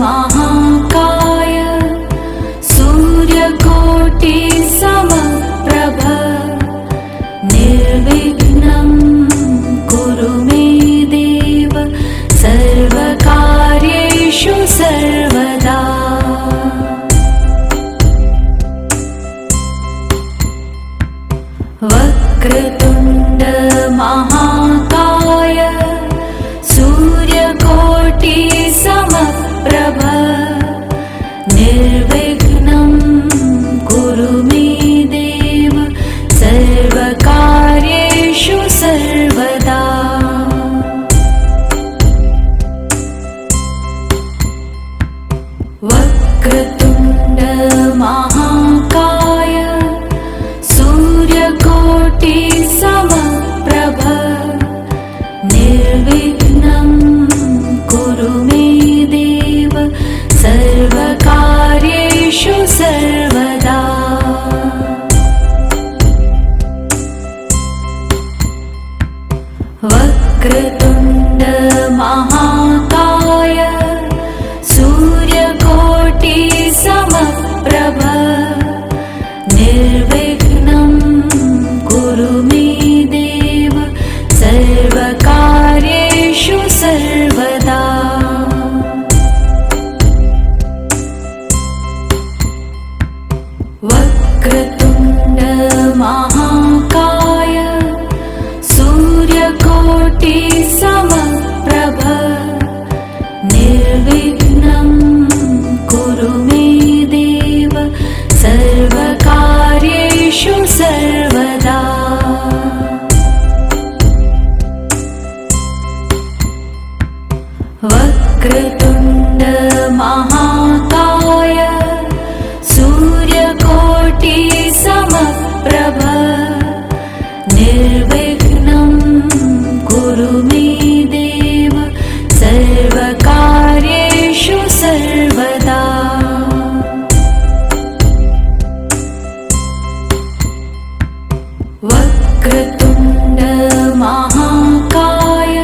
महाकाय सूर्यकोटि समप्रभ निर्विघ्नं कुरु मे देव सर्वकार्येषु सर्वदा। वक्रतुण्ड महाकाय सूर्यकोटि समप्रभ निर्विघ्नं कुरु मे देव सर्वकार्येषु सर्वदा। वक्रतुण्ड महाकाय सूर्यकोटि समप्रभ निर्विघ्नं कुरु मे देव सर्वकार्येषु सर्वदा। वक्रतुण्ड महाकाय सूर्यकोटि समप्रभ निर्विघ्नं कुरु मे देव सर्वकार्येषु सर्वदा। वक्रतुण्ड महाकाय सूर्यकोटि समप्रभ निर्विघ्नं कुरु मे देव सर्वकार्येषु सर्वदा। वक्रतुण्ड महाकाय सूर्यकोटि समप्रभ निर्विघ्नं कुरु मे देव सर्वकार्येषु सर्वदा। वक्रतुण्ड महाकाय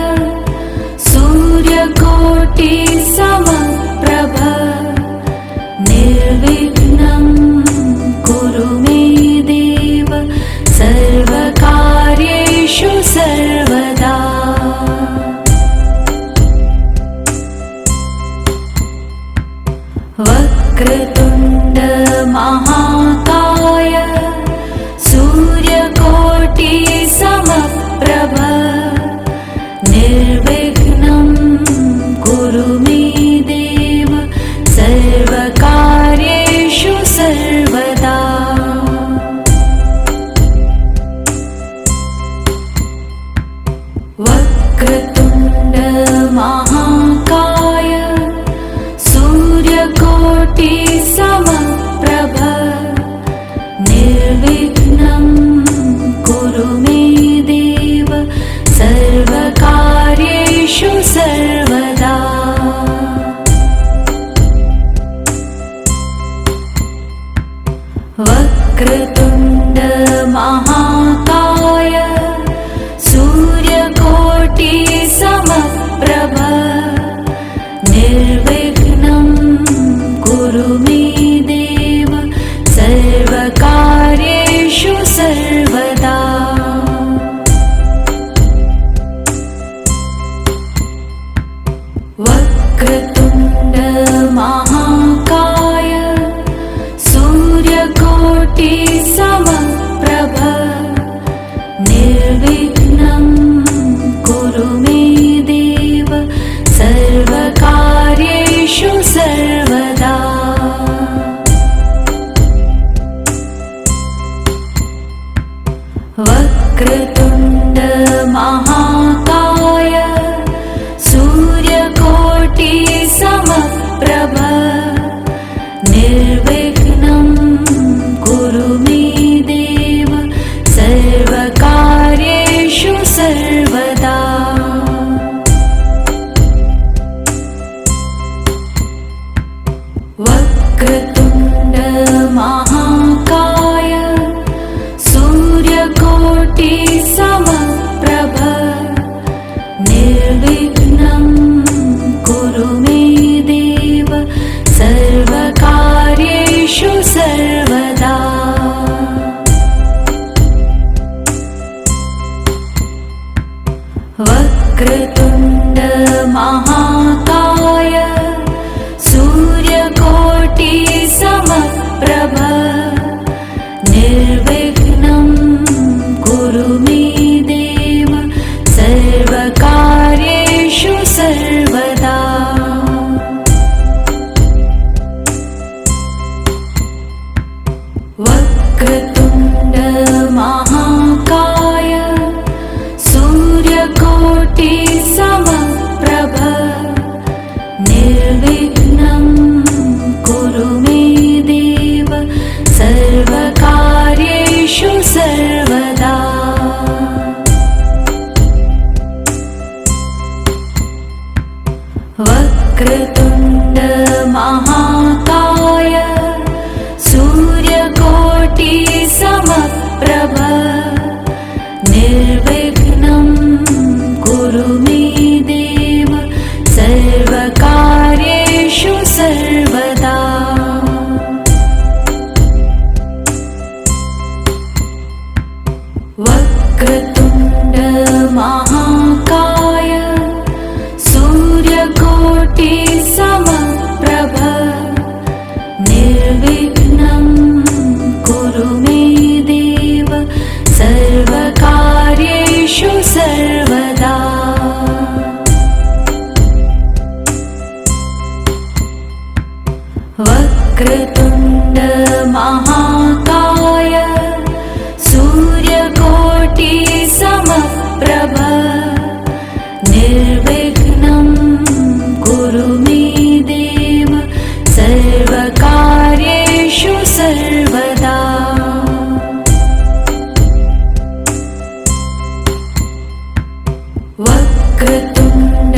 सूर्यकोटि समप्रभ निर्विघ्नं कुरु मे देव सर्वकार्येषु सर्वदा। वक्रतुण्ड महाकाय सूर्यकोटि समप्रभ निर्विघ्नं कुरु मे देव सर्वकार्येषु सर्वदा। वक्रतुण्ड महाकाय सूर्यकोटि समप्रभ निर्विघ्नं कुरु मे देव सर्वकार्येषु सर्वदा। वक्रतुण्ड महाकाय सूर्यकोटि समप्रभ निर्विघ्नं कुरु मे देव सर्वकार्येषु सर्वदा। वक्रतुण्ड महाकाय सूर्यकोटि समप्रभ निर्विघ्नं कुरु मे देव सर्वकार्येषु सर्वदा। वक्रतुण्ड महाकाय सूर्यकोटि समप्रभ निर्विघ्नं कुरु मे देव सर्वकार्येषु सर्वदा। वक्रतुण्ड महाकाय सूर्यकोटि समप्रभ वक्रतुण्ड महाकाय सूर्यकोटि समप्रभ निर्विघ्नं कुरु मे देव सर्वकार्येषु सर्वदा। वक्रतुण्ड महाकाय सूर्यकोटि समप्रभ निर्विघ्नं कुरु मे देव सर्वकार्येषु सर्वदा। वक्रतुण्ड महाकाय सूर्यकोटि समप्रभ निर्विघ्नं कुरु मे देव सर्वकार्येषु सर्वदा। वक्रतुण्ड महाकाय सूर्यकोटि समप्रभ निर्विघ्नं कुरु मे देव सर्वकार्येषु सर्वदा। वक्रतुण्ड महाकाय सूर्यकोटि समप्रभ निर्विघ्नं कुरु मे देव सर्वकार्येषु सर्वदा। वक्रतुण्ड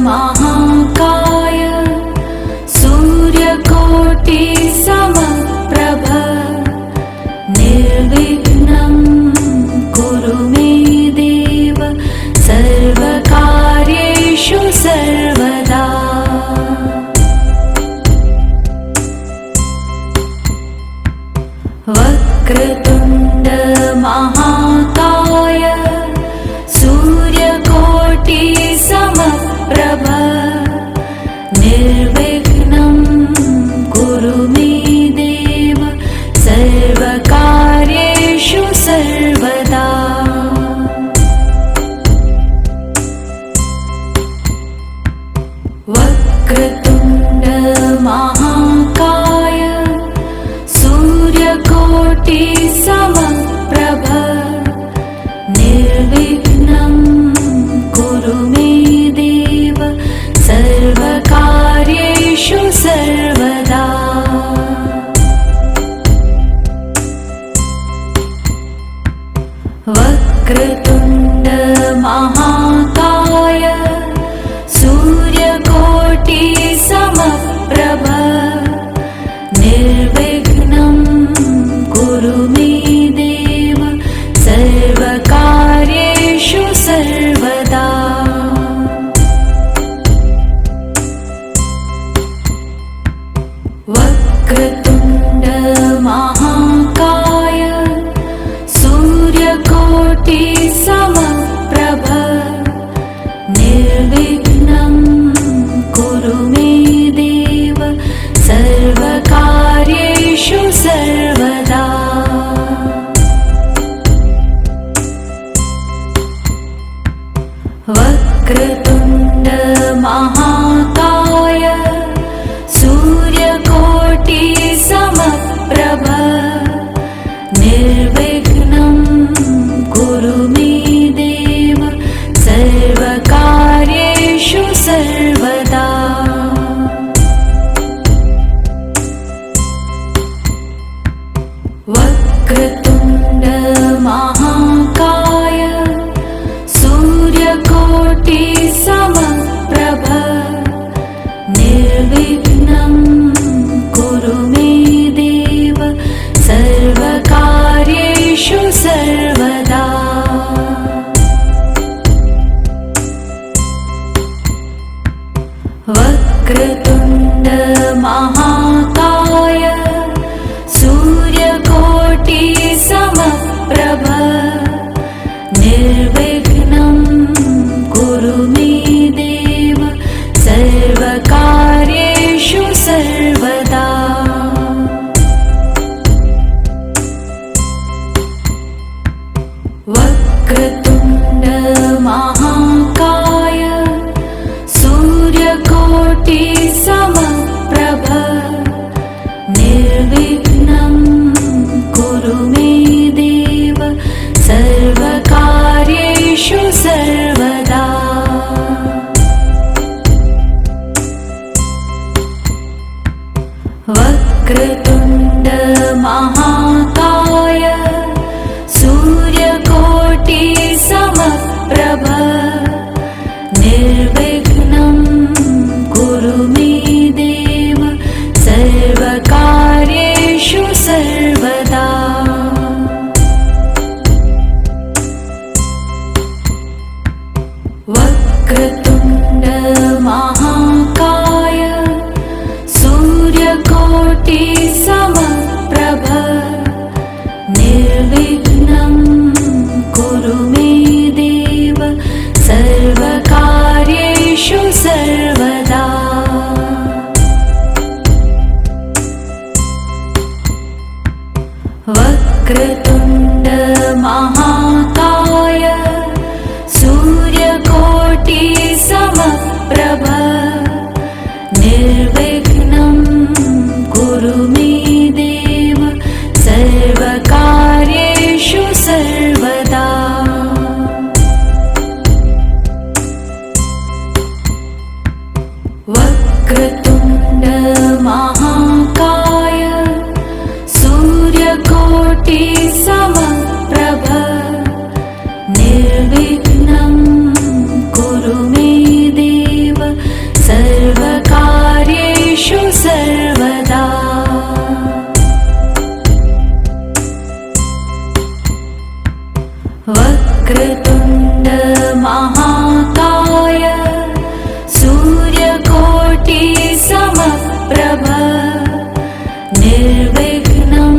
महाकाय सूर्यकोटि समप्रभ निर्विघ्नं कुरु मे देव सर्वकार्येषु सर्वदा। वक्रतुण्ड महाकाय सूर्यकोटि समप्रभ निर्विघ्नं कुरु मे देव सर्वकार्येषु सर्वदा। वक्रतुण्ड महाकाय सूर्यकोटि समप्रभ निर्विघ्नं कुरु मे देव सर्वकार्येषु सर्वदा। वक्रतुण्ड महाकाय सूर्यकोटि समप्रभ निर्विघ्नं कुरु मे देव सर्वकार्येषु सर्वदा। वक्रतुण्ड महाकाय सूर्यकोटि समप्रभ निर्विघ्नं कुरु मे देव सर्वकार्येषु सर्वदा। वक्रतुण्ड महाकाय सूर्यकोटि समप्रभ निर्विघ्नं कुरु मे देव सर्वकार्येषु सर्वदा। वक्रतुण्ड महाकाय सूर्यकोटि समप्रभ निर्विघ्नं कुरु मे देव वक्रतुण्ड महाकाय सूर्यकोटि समप्रभ निर्विघ्नं कुरु मे देव सर्वकार्येषु सर्वदा। वक्रतुण्ड महाकाय सूर्यकोटि समप्रभ निर्विघ्नं कुरु मे देव सर्वकार्येषु सर्वदा। वक्रतुण्ड महाकाय सूर्यकोटि समप्रभ निर्विघ्नं कुरु मे देव सर्वकार्येषु सर्वदा। वक्रतुण्ड महाकाय सूर्यकोटि समप्रभ निर्विघ्नं कुरु मे देव सर्वकार्येषु सर्वदा। वक्रतुण्ड महाकाय सूर्यकोटि समप्रभ निर्विघ्नं कुरु मे देव सर्वकार्येषु सर्वदा। वक्रतुण्ड महाकाय सूर्यकोटि समप्रभ निर्विघ्नं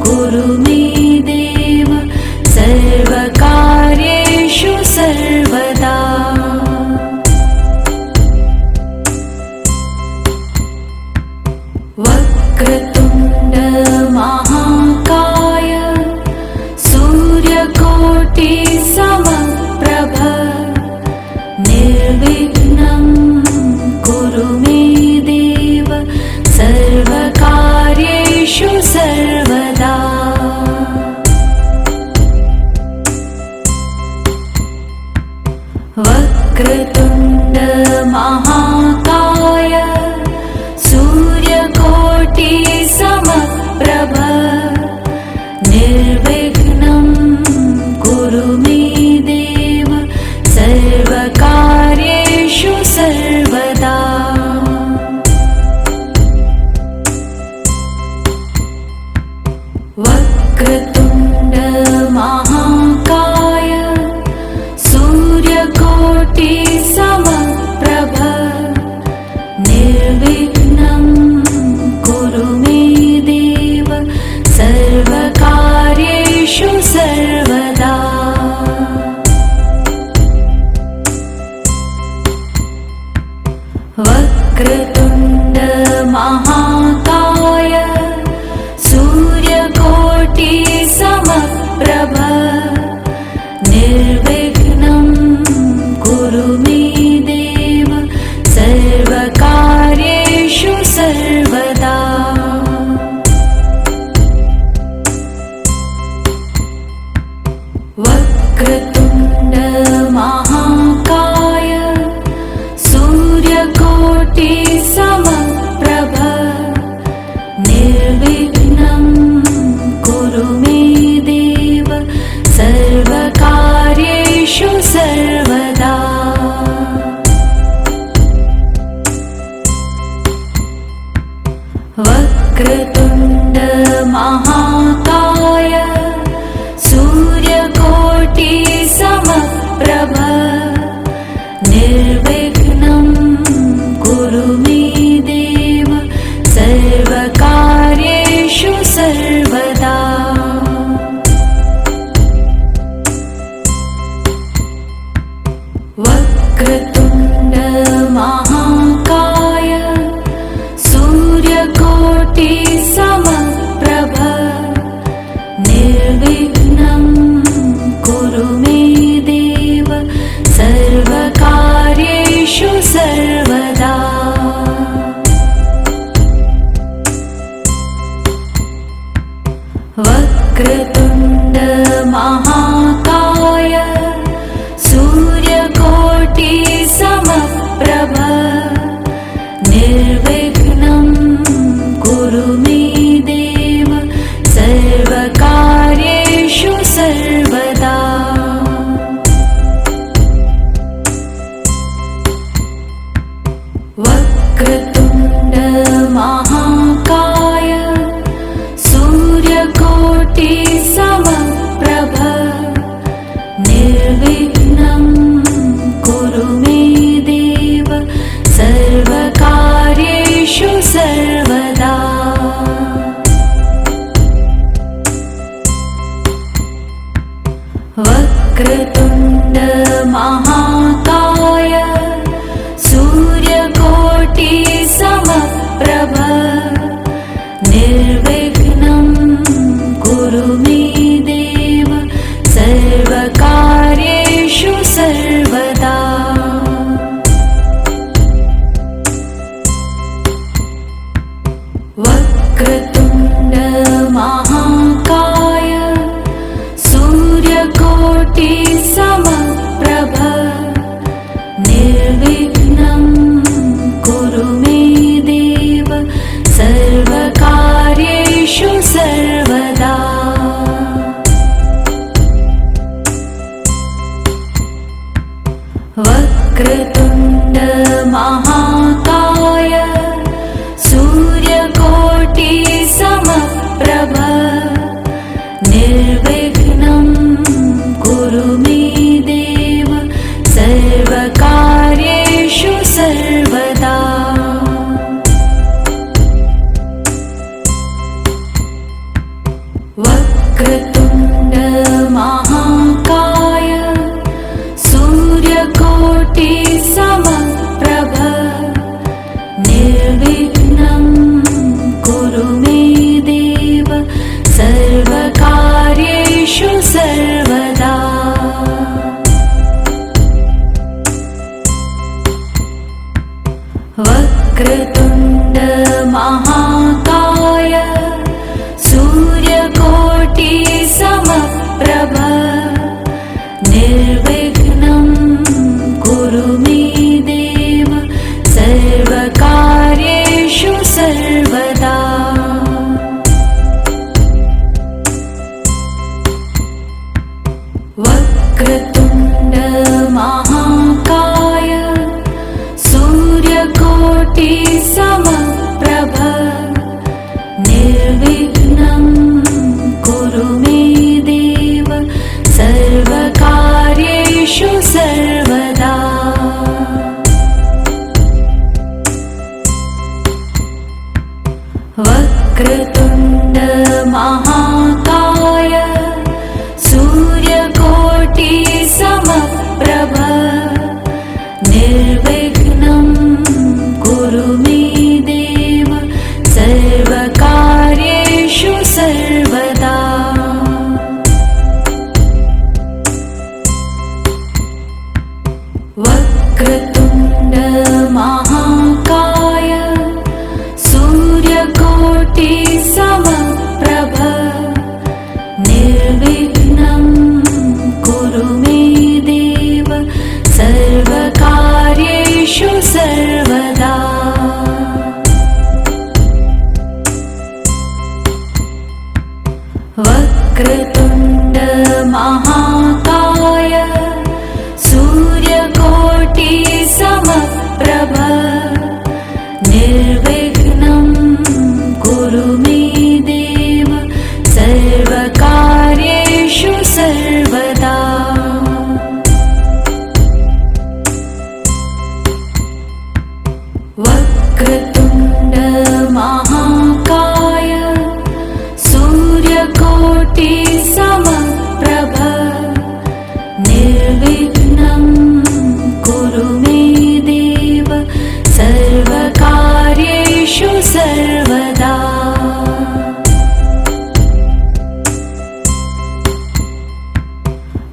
कुरु मे देव सर्वकार्येषु सर्वदा। वक्रतुण्ड महाकाय सूर्यकोटि समप्रभ निर्विघ्नं कुरु मे देव सर्वकार्येषु सर्वदा। वक्रतुण्ड महाकाय सूर्यकोटि समप्रभ निर्विघ्नं कुरु मे देव सर्वकार्येषु सर्वदा। वक्रतुण्ड महाकाय सूर्यकोटि समप्रभ निर्विघ्नं कुरु मे देव सर्वकार्येषु सर्वदा। वक्रतुण्ड महाकाय सूर्यकोटि समप्रभ निर्विघ्नं कुरु मे देव सर्वकार्येषु सर्वदा। वक्रतुण्ड महाकाय सूर्यकोटि समप्रभ निर्विघ्नं कुरु मे देव सर्वकार्येषु सर्वदा। वक्रतुण्ड महाकाय सूर्यकोटि समप्रभ निर्विघ्नं कुरु मे देव सर्वकार्येषु सर्वदा। वक्रतुण्ड महाकाय सूर्यकोटि समप्रभ निर्विघ्नं कुरु समप्रभ निर्विघ्नं कुरु मे देव सर्वकार्येषु सर्वदा। वक्रतुण्ड महाकाय सूर्यकोटि समप्रभ निर्विघ्नं कुरु मे देव सर्वकार्येषु सर्वदा। वक्रतुण्ड महाकाय सूर्यकोटि समप्रभ निर्विघ्नं कुरु मे देव सर्वकार्येषु सर्वदा। वक्रतुण्ड महाकाय सूर्यकोटि समप्रभ निर्विघ्नं कुरु मे देव सर्वकार्येषु सर्वदा। वक्रतुण्ड महाकाय सूर्यकोटि समप्रभ निर्विघ्नं कुरु मे देव सर्वकार्येषु सर्वदा। वक्रतुण्ड महाकाय सूर्यकोटि समप्रभ निर्विघ्नं कुरु मे देव सर्वकार्येषु सर्वदा। वक्रतुण्ड महाकाय सूर्यकोटि समप्रभ निर्विघ्नं कुरु मे देव सर्वकार्येषु सर्वदा। वक्रतुण्ड महाकाय सूर्यकोटि समप्रभ निर्विघ्नं कुरु मे देव सर्वकार्येषु सर्वदा। वक्रतुण्ड महाकाय सूर्यकोटि समप्रभ निर्विघ्नं कुरु मे देव सर्वकार्येषु सर्वदा। वक्रतुण्ड महाकाय सूर्यकोटि समप्रभ निर्विघ्नं कुरु मे देव सर्वकार्येषु सर्वदा। वक्रतुण्ड महाकाय सूर्यकोटि समप्रभ निर्विघ्नं कुरु मे देव सर्वकार्येषु सर्वदा। वक्रतुण्ड महाकाय सूर्यकोटि समप्रभ निर्विघ्नं कुरु मे देव सर्वकार्येषु सर्वदा।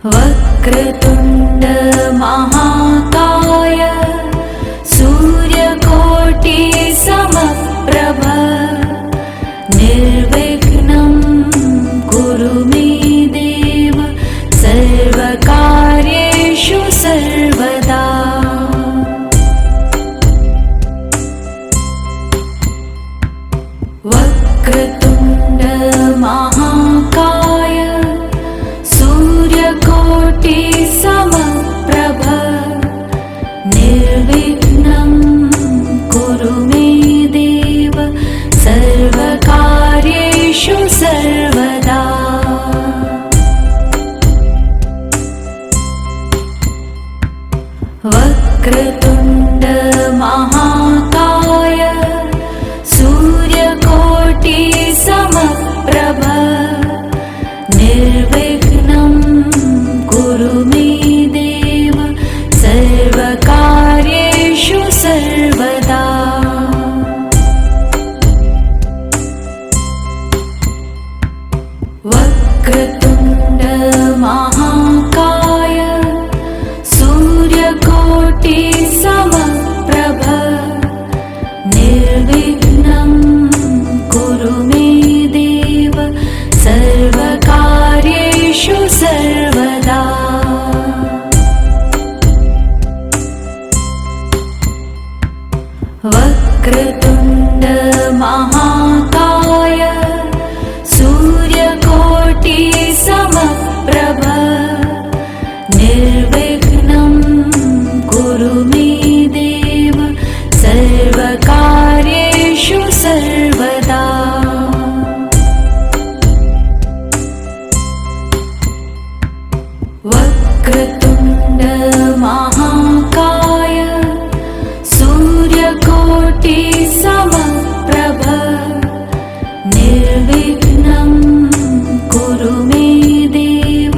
वक्रतुण्ड महाकाय सूर्यकोटि समप्रभ निर्विघ्नं कुरु मे देव सर्वकार्येषु सर्वदा। वक्रतुण्ड महाकाय सूर्यकोटि समप्रभ निर्विघ्नं कुरु मे देव सर्वकार्येषु सर्वदा। वक्रतुण्ड महाकाय सूर्यकोटि समप्रभ निर्विघ्नं कुरु मे देव सर्वकार्येषु सर्वदा। वक्रतुण्ड महाकाय सूर्यकोटि समप्रभ निर्विघ्नं कुरु मे देव सर्वकार्येषु सर्वदा। वक्रतुण्ड महाकाय सूर्यकोटि समप्रभ निर्विघ्नं कुरु मे देव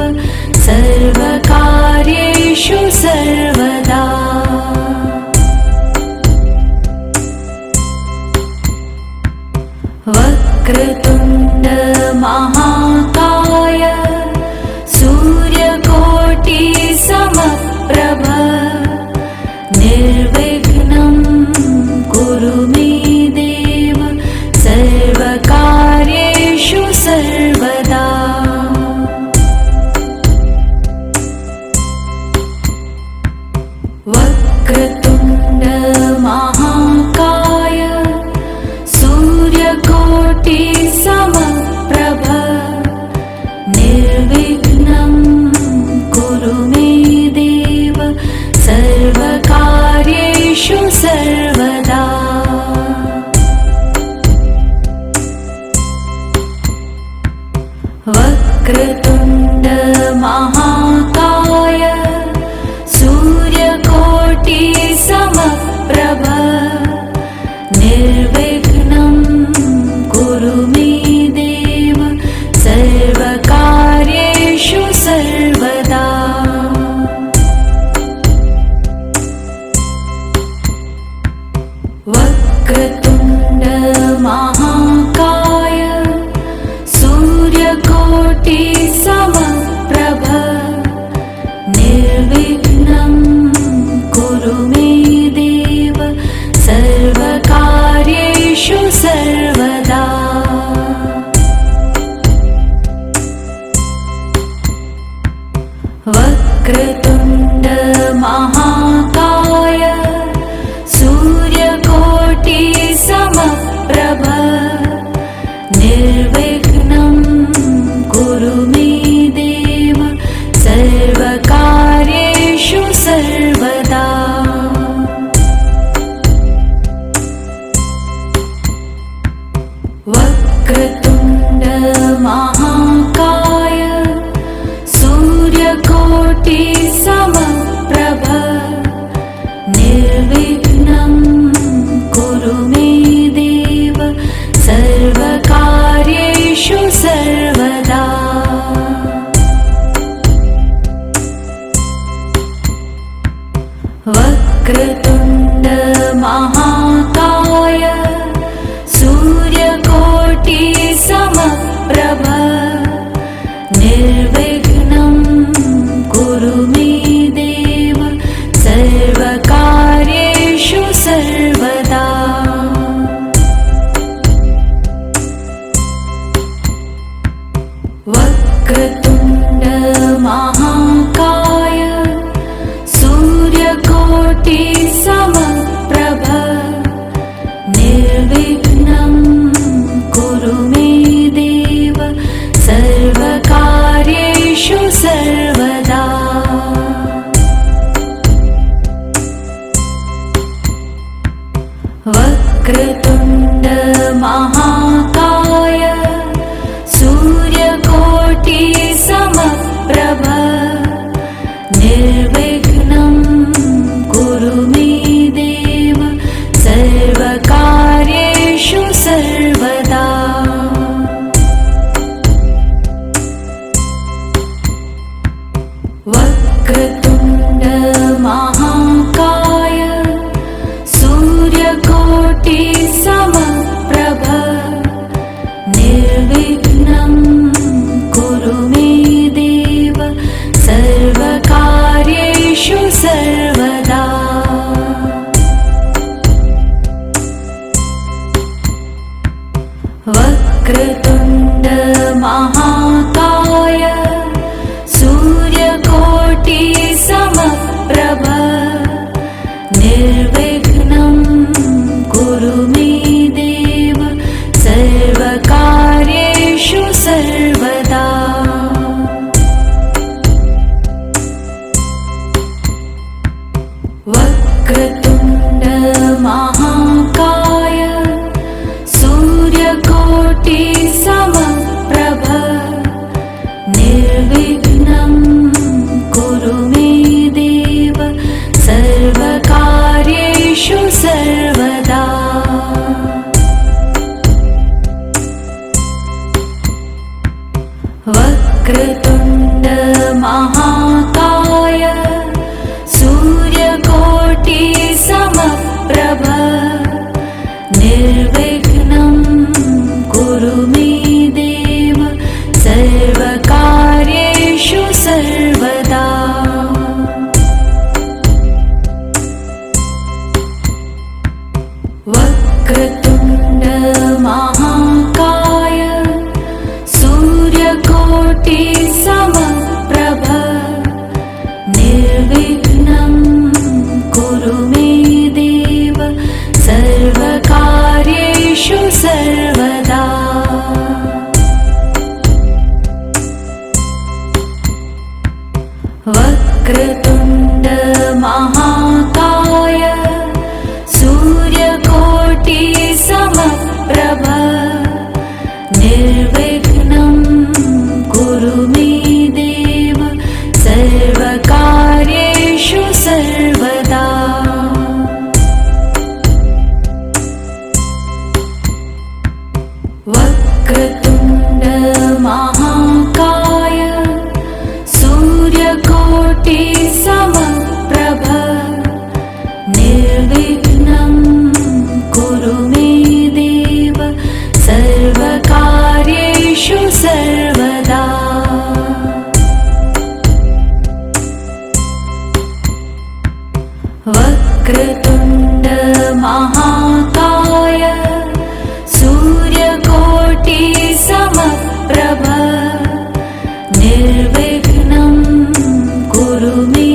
सर्वकार्येषु सर्वदा। वक्रतुण्ड महाकाय सूर्यकोटि समप्रभ निर्विघ्नं कुरु मे देव सर्वकार्येषु सर्वदा। वक्रतुण्ड महाकाय सूर्यकोटि समप्रभ निर्विघ्नं कुरु मे देव सर्वकार्येषु सर्वदा। वक्रतुण्ड महाकाय सूर्यकोटि समप्रभ निर्विघ्नं कुरु मे देव सर्वकार्येषु सर्वदा। वक्रतुण्ड महाकाय सूर्यकोटि समप्रभ निर्विघ्नं कुरु मे देव सर्वकार्येषु सर्वदा। वक्रतुण्ड महाकाय सूर्यकोटि समप्रभ निर्विघ्नं कुरु मे देव सर्वकार्येषु सर्वदा। वक्रतुण्ड महाकाय सूर्यकोटि समप्रभ निर्विघ्नं कुरु मे देव सर्वकार्येषु सर्वदा। वक्रतुण्ड महाकाय सूर्यकोटि समप्रभ निर्विघ्नं कुरु मे देव सर्वकार्येषु सर्वदा। वक्रतुण्ड महाकाय सूर्यकोटि समप्रभ निर्विघ्नं कुरु मे देव सर्वकार्येषु सर्वदा। वक्रतुण्ड महाकाय सूर्यकोटि समप्रभ निर्विघ्नं कुरु मे देव सर्वकार्येषु सर्वदा। वक्रतुण्ड महाकाय सूर्यकोटि समप्रभ निर्विघ्नं कुरु मे देव सर्वकार्येषु सर्वदा। वक्रतुण्ड महाकाय सूर्यकोटि समप्रभ निर्विघ्नं कुरु मे देव सर्वकार्येषु सर्वदा। वक्रतुण्ड महाकाय सूर्यकोटि समप्रभ निर्विघ्नं कुरु मे देव सर्वकार्येषु सर्वदा। वक्रतुण्ड महाकाय सूर्यकोटि समप्रभ निर्विघ्नं कुरु मे देव सर्वकार्येषु सर्वदा। वक्रतुण्ड महाकाय सूर्यकोटि समप्रभ निर्विघ्नं कुरु मे देव सर्वकार्येषु सर्वदा। वक्रतुण्ड महाकाय सूर्यकोटि समप्रभ निर्विघ्नं कुरु मे देव सर्वकार्येषु सर्वदा। वक्रतुण्ड महाकाय सूर्यकोटि समप्रभ निर्विघ्नं कुरु मे